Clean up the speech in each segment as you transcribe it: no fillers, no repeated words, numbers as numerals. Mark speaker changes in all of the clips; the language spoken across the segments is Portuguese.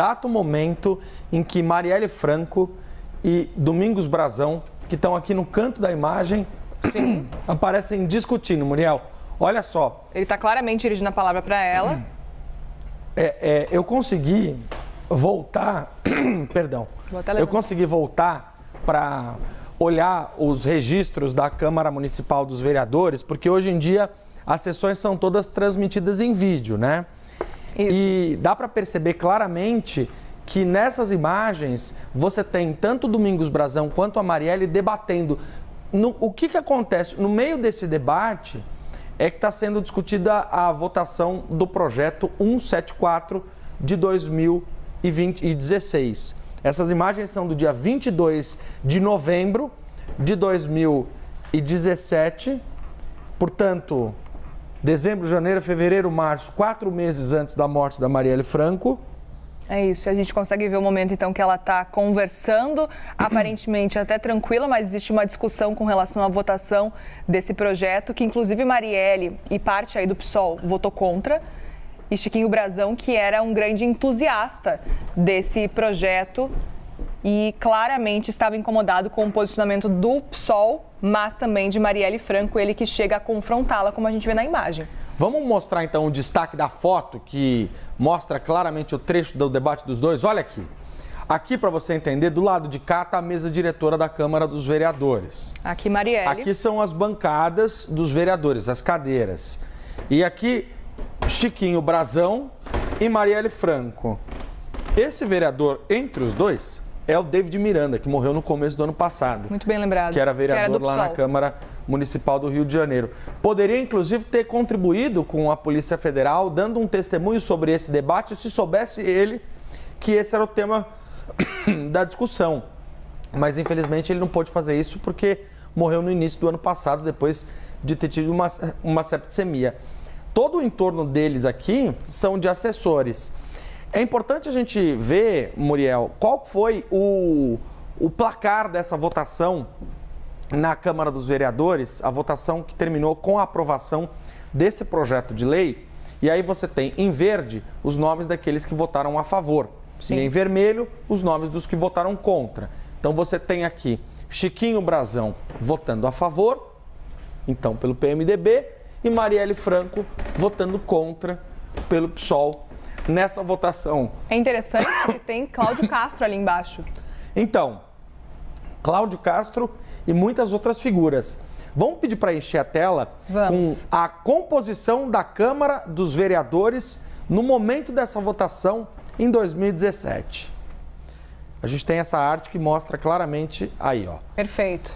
Speaker 1: exato momento em que Marielle Franco e Domingos Brazão, que estão aqui no canto da imagem, sim, aparecem discutindo, Muriel. Olha só.
Speaker 2: Ele está claramente dirigindo a palavra para ela.
Speaker 1: Eu consegui voltar, perdão, eu consegui voltar para olhar os registros da Câmara Municipal dos Vereadores, porque hoje em dia as sessões são todas transmitidas em vídeo, né? Isso. E dá para perceber claramente que nessas imagens você tem tanto o Domingos Brazão quanto a Marielle debatendo. O que acontece? No meio desse debate é que está sendo discutida a votação do projeto 174 de 2016. Essas imagens são do dia 22 de novembro de 2017, portanto, dezembro, janeiro, fevereiro, março, 4 meses antes da morte da Marielle Franco.
Speaker 2: É isso, a gente consegue ver o momento então que ela está conversando, aparentemente até tranquila, mas existe uma discussão com relação à votação desse projeto, que inclusive Marielle e parte aí do PSOL votou contra, e Chiquinho Brazão, que era um grande entusiasta desse projeto e claramente estava incomodado com o posicionamento do PSOL, mas também de Marielle Franco, ele que chega a confrontá-la, como a gente vê na imagem.
Speaker 1: Vamos mostrar então o destaque da foto que mostra claramente o trecho do debate dos dois? Olha aqui. Aqui, para você entender, do lado de cá está a mesa diretora da Câmara dos Vereadores.
Speaker 2: Aqui, Marielle.
Speaker 1: Aqui são as bancadas dos vereadores, as cadeiras. E aqui, Chiquinho Brazão e Marielle Franco. Esse vereador, entre os dois, é o David Miranda, que morreu no começo do ano passado.
Speaker 2: Muito bem lembrado.
Speaker 1: Que era vereador lá na Câmara Municipal do Rio de Janeiro. Poderia, inclusive, ter contribuído com a Polícia Federal, dando um testemunho sobre esse debate, se soubesse ele que esse era o tema da discussão. Mas, infelizmente, ele não pôde fazer isso porque morreu no início do ano passado, depois de ter tido uma septicemia. Todo o entorno deles aqui são de assessores. É importante a gente ver, Muriel, qual foi o placar dessa votação na Câmara dos Vereadores, a votação que terminou com a aprovação desse projeto de lei. E aí você tem em verde os nomes daqueles que votaram a favor. Sim. E em vermelho os nomes dos que votaram contra. Então você tem aqui Chiquinho Brazão votando a favor, então pelo PMDB, e Marielle Franco votando contra pelo PSOL. Nessa votação.
Speaker 2: É interessante que tem Cláudio Castro ali embaixo.
Speaker 1: Então, Cláudio Castro e muitas outras figuras. Vamos pedir para encher a tela com a composição da Câmara dos Vereadores no momento dessa votação em 2017. A gente tem essa arte que mostra claramente aí, ó.
Speaker 2: Perfeito.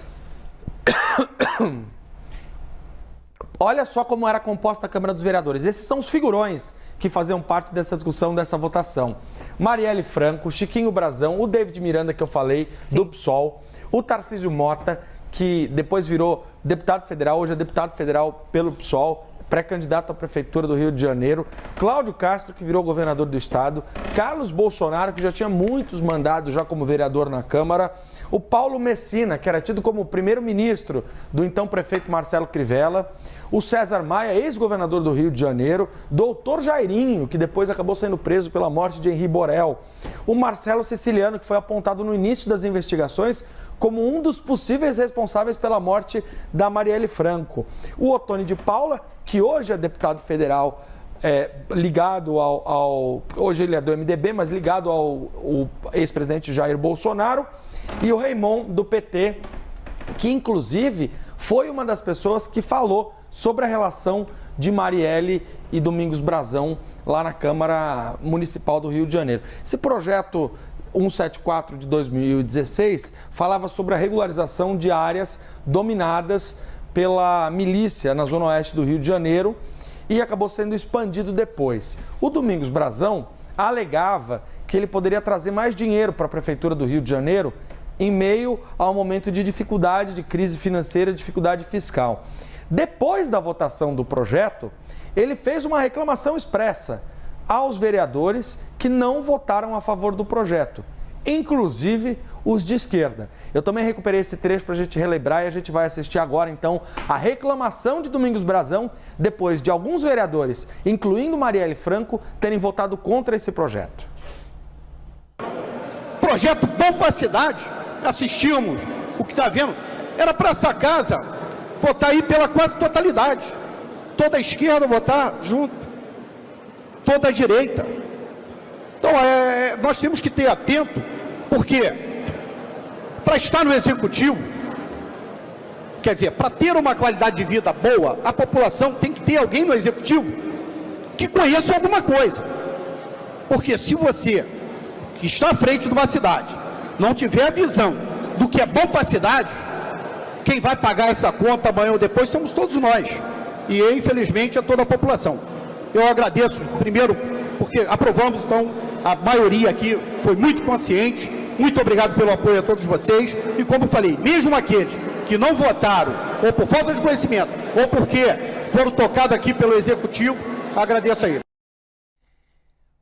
Speaker 1: Olha só como era composta a Câmara dos Vereadores. Esses são os figurões que faziam parte dessa discussão, dessa votação. Marielle Franco, Chiquinho Brazão, o David Miranda, que eu falei, sim, do PSOL, o Tarcísio Mota, que depois virou deputado federal, hoje é deputado federal pelo PSOL, pré-candidato à Prefeitura do Rio de Janeiro, Cláudio Castro, que virou governador do estado, Carlos Bolsonaro, que já tinha muitos mandados já como vereador na Câmara, o Paulo Messina, que era tido como o primeiro-ministro do então prefeito Marcelo Crivella, o César Maia, ex-governador do Rio de Janeiro, doutor Jairinho, que depois acabou sendo preso pela morte de Henri Borel, o Marcelo Siciliano, que foi apontado no início das investigações como um dos possíveis responsáveis pela morte da Marielle Franco, o Ottoni de Paula, que hoje é deputado federal, ligado hoje ele é do MDB, mas ligado ao ex-presidente Jair Bolsonaro, e o Raimon, do PT, que inclusive foi uma das pessoas que falou sobre a relação de Marielle e Domingos Brazão lá na Câmara Municipal do Rio de Janeiro. Esse projeto 174 de 2016 falava sobre a regularização de áreas dominadas pela milícia na Zona Oeste do Rio de Janeiro e acabou sendo expandido depois. O Domingos Brazão alegava que ele poderia trazer mais dinheiro para a Prefeitura do Rio de Janeiro em meio ao momento de dificuldade, de crise financeira, dificuldade fiscal. Depois da votação do projeto, ele fez uma reclamação expressa aos vereadores que não votaram a favor do projeto, inclusive os de esquerda. Eu também recuperei esse trecho para a gente relembrar e a gente vai assistir agora, então, a reclamação de Domingos Brazão, depois de alguns vereadores, incluindo Marielle Franco, terem votado contra esse projeto.
Speaker 3: projeto bom para a cidade. Assistimos o que está vendo. Era para essa casa votar aí pela quase totalidade. Toda a esquerda votar junto, toda a direita. Então, nós temos que ter atento, porque para estar no executivo, quer dizer, para ter uma qualidade de vida boa, a população tem que ter alguém no executivo que conheça alguma coisa. Porque se você, que está à frente de uma cidade, não tiver a visão do que é bom para a cidade, quem vai pagar essa conta amanhã ou depois somos todos nós. E, infelizmente, é toda a população. Eu agradeço, primeiro, porque aprovamos, então, a maioria aqui foi muito consciente. Muito obrigado pelo apoio a todos vocês. E, como eu falei, mesmo aqueles que não votaram, ou por falta de conhecimento, ou porque foram tocados aqui pelo Executivo, agradeço aí.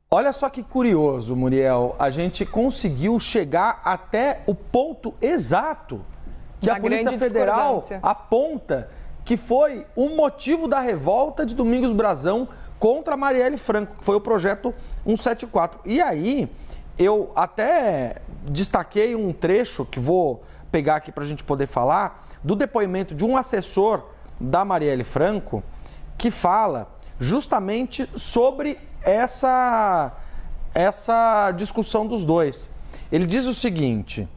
Speaker 1: Olha só que curioso, Muriel, a gente conseguiu chegar até o ponto exato que a Polícia Federal aponta que foi o motivo da revolta de Domingos Brazão contra a Marielle Franco, que foi o projeto 174. E aí, eu até destaquei um trecho que vou pegar aqui para a gente poder falar, do depoimento de um assessor da Marielle Franco, que fala justamente sobre essa discussão dos dois. Ele diz o seguinte,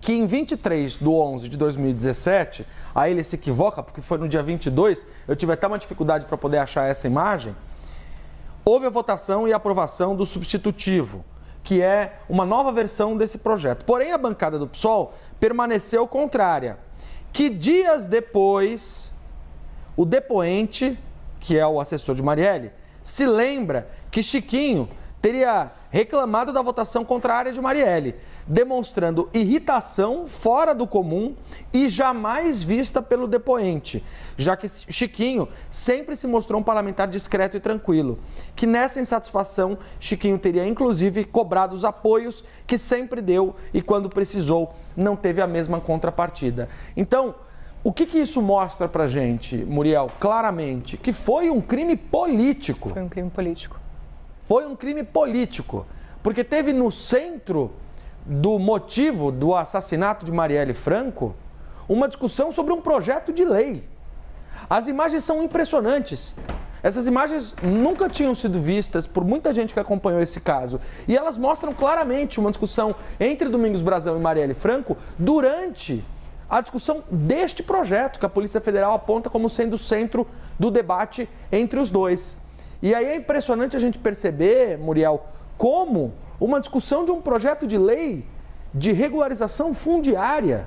Speaker 1: que em 23/11/2017, aí ele se equivoca, porque foi no dia 22, eu tive até uma dificuldade para poder achar essa imagem, houve a votação e a aprovação do substitutivo, que é uma nova versão desse projeto. Porém, a bancada do PSOL permaneceu contrária, que dias depois, o depoente, que é o assessor de Marielle, se lembra que Chiquinho teria reclamado da votação contrária de Marielle, demonstrando irritação fora do comum e jamais vista pelo depoente, já que Chiquinho sempre se mostrou um parlamentar discreto e tranquilo, que nessa insatisfação Chiquinho teria inclusive cobrado os apoios que sempre deu e quando precisou não teve a mesma contrapartida. Então, o que isso mostra pra gente, Muriel, claramente? Que foi um crime político.
Speaker 2: Foi um crime político.
Speaker 1: Foi um crime político, porque teve no centro do motivo do assassinato de Marielle Franco uma discussão sobre um projeto de lei. As imagens são impressionantes. Essas imagens nunca tinham sido vistas por muita gente que acompanhou esse caso. E elas mostram claramente uma discussão entre Domingos Brazão e Marielle Franco durante a discussão deste projeto, que a Polícia Federal aponta como sendo o centro do debate entre os dois. E aí é impressionante a gente perceber, Muriel, como uma discussão de um projeto de lei de regularização fundiária,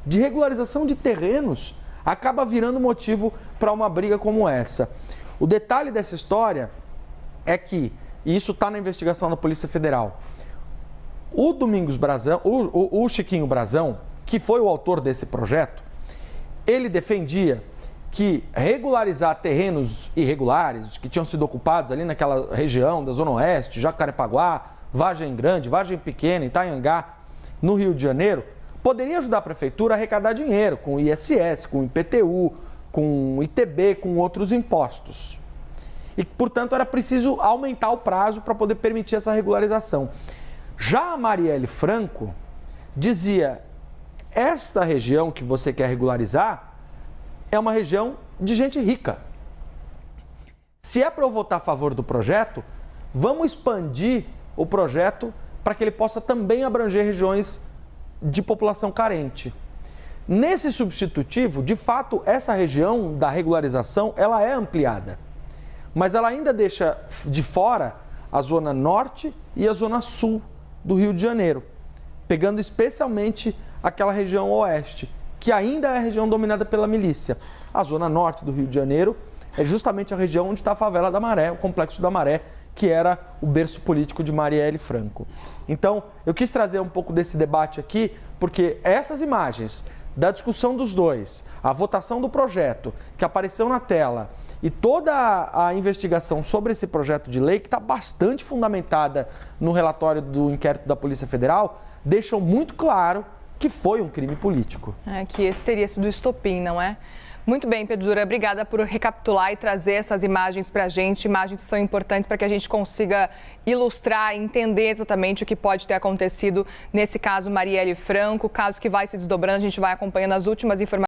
Speaker 1: de regularização de terrenos, acaba virando motivo para uma briga como essa. O detalhe dessa história é que, e isso está na investigação da Polícia Federal, o Domingos Brazão, o Chiquinho Brazão, que foi o autor desse projeto, ele defendia que regularizar terrenos irregulares que tinham sido ocupados ali naquela região da Zona Oeste, Jacarepaguá, Vargem Grande, Vargem Pequena, Itanhangá, no Rio de Janeiro, poderia ajudar a prefeitura a arrecadar dinheiro com o ISS, com o IPTU, com o ITB, com outros impostos. E, portanto, era preciso aumentar o prazo para poder permitir essa regularização. Já a Marielle Franco dizia, esta região que você quer regularizar é uma região de gente rica. Se é para eu votar a favor do projeto, vamos expandir o projeto para que ele possa também abranger regiões de população carente. Nesse substitutivo, de fato, essa região da regularização, ela é ampliada, mas ela ainda deixa de fora a zona norte e a zona sul do Rio de Janeiro, pegando especialmente aquela região oeste, que ainda é a região dominada pela milícia. A zona norte do Rio de Janeiro é justamente a região onde está a favela da Maré, o Complexo da Maré, que era o berço político de Marielle Franco. Então, eu quis trazer um pouco desse debate aqui, porque essas imagens da discussão dos dois, a votação do projeto que apareceu na tela e toda a investigação sobre esse projeto de lei, que está bastante fundamentada no relatório do inquérito da Polícia Federal, deixam muito claro que foi um crime político.
Speaker 2: Que esse teria sido o estopim, não é? Muito bem, Pedro Dura, obrigada por recapitular e trazer essas imagens para a gente, imagens que são importantes para que a gente consiga ilustrar, entender exatamente o que pode ter acontecido nesse caso Marielle Franco, caso que vai se desdobrando, a gente vai acompanhando as últimas informações.